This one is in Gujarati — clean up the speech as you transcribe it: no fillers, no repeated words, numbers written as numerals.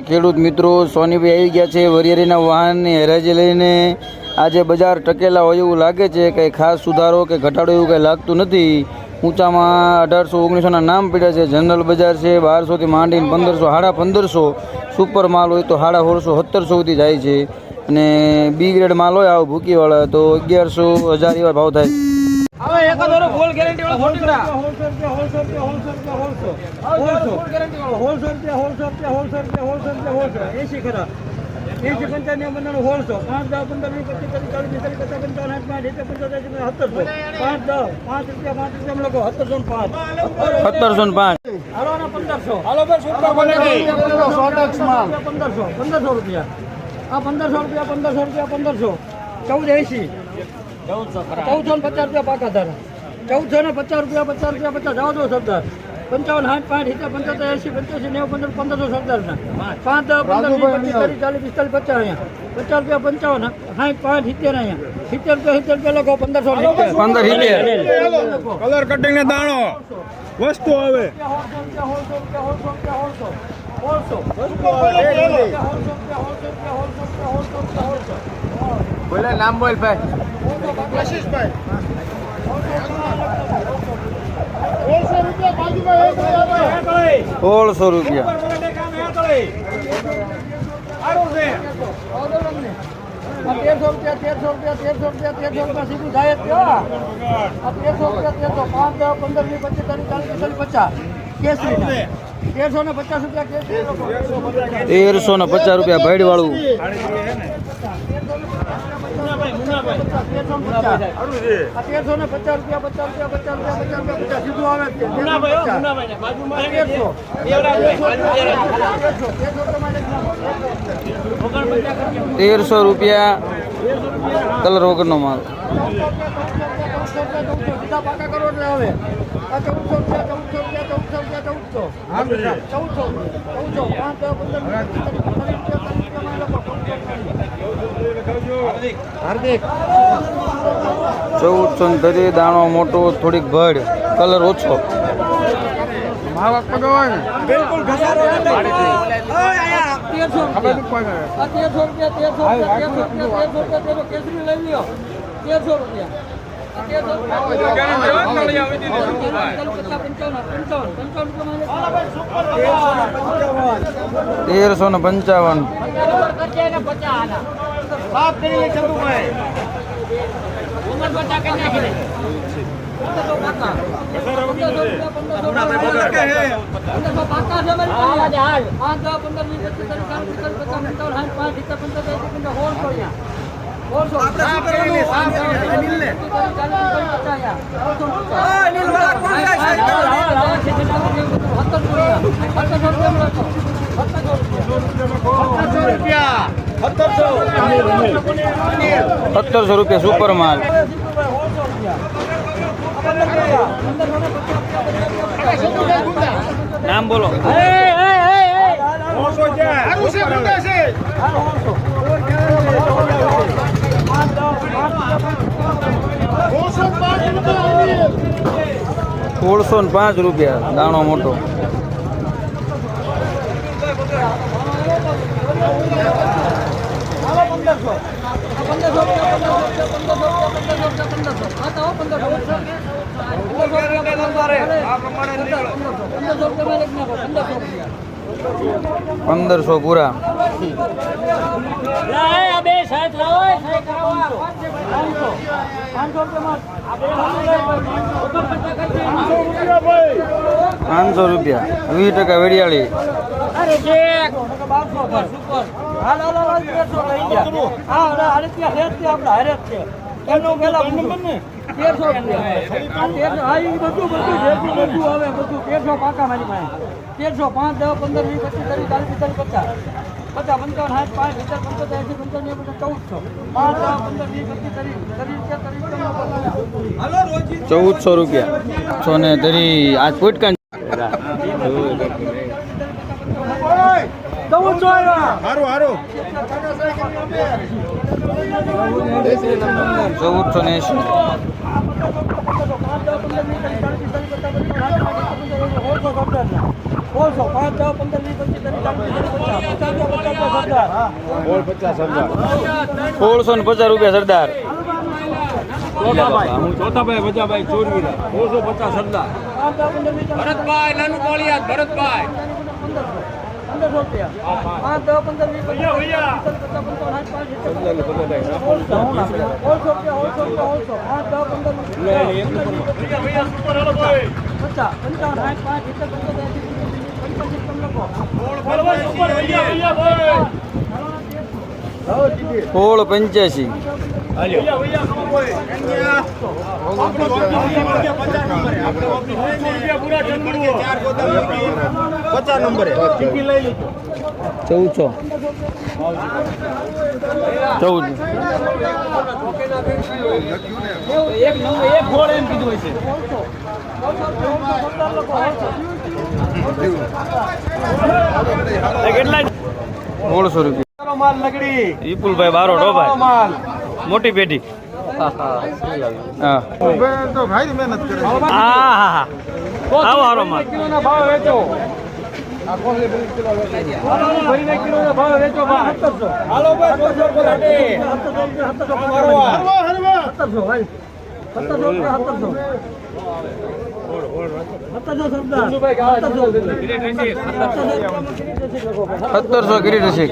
ખેડૂત મિત્રો સોનીભાઈ આવી ગયા છે વરિયાળીના વાહનની હરાજી લઈને। આજે બજાર ટકેલા હોય એવું લાગે છે, કંઈ ખાસ સુધારો કે ઘટાડો એવું કંઈ લાગતું નથી। ઊંચામાં 1800-1900ના નામ પડ્યા છે। જનરલ બજાર છે 1200 થી માંડીને 1500, 1550। સુપર માલ હોય તો 1650, 1700 સુધી જાય છે। અને બી ગ્રેડ માલ હોય આવો ભૂકીવાળા તો 1100, 1000 એવા ભાવ થાય। ₹1450 પાકા ધારા, ₹1450, જાવ દો સરદાર। 55, 60, 65, 70, 80, 85, 90, 1500 સરદારના 5, 10, 15, 20, 30, 40, 45, 50 અહીંયા, ₹50, 55, 60, 70 અહીંયા, ₹70 લખો, 1570 કલર કટિંગ ને દાણો વસ્તુ આવે બોલે નામ બોલ ભાઈ। 1600 રૂપિયા। સીધું થાય જ 1300, 5, 10, 15, 20, 25, 30, 40, 50 કેસરી ₹1350 કેસરી, ₹1350 ભાઈડ વાળું। ₹1300 કલર વગરનો માલ। પાકા કરો એટલે હવે હાર્દિક 1400 દાણો મોટો, થોડીક ભડ, કલર ઓછો। માવા પગો હોય ને બિલકુલ ઘસારો કેસરી લઈ લ્યો ₹1300। 1700 રૂપિયા સુપર માલ। નામ બોલો। 1605 રૂપિયા દાણો મોટો। ₹1500 પૂરા। ₹500 20% વેડિયાળી। પાકા મારી પાસે 1300, 5, 10, 15, 20, 25, 30, 40, 50, 55, 60, 55, 60, 55, 1400, 5, 10, 15, 20, 25, 30, 1400, 5, 10, 15, 20, 25, 30, 1400 રૂપિયા। સોને ધરી આજ ફૂટકા 1480। 1650 રૂપિયા સરદાર. ચોથાભાઈ વજાભાઈ ચોરવીરા 1650 સરદાર. ભરતભાઈ નાનું પાળિયાદ ભરતભાઈ 1500 રૂપિયા 5 10 15 1685. નંબરે 1400. 14. એક ગોળ એમ કીધું હશે. કેટલા 1600 રૂપિયા. માલ લગડી વિપુલભાઈ બારોટ હો ભાઈ, માલ મોટી પેઢી. હા તો ભાઈ મહેનત કરે છે. હા આવો હારો માલ. કિલોના ભાવ વેચો. આ કોને 20 કિલો વેચો. ભરીને કિલોના ભાવ વેચો ભાઈ. 1700. હાલો ભાઈ 1700 બોલાટે. 1700 કરી દેશે.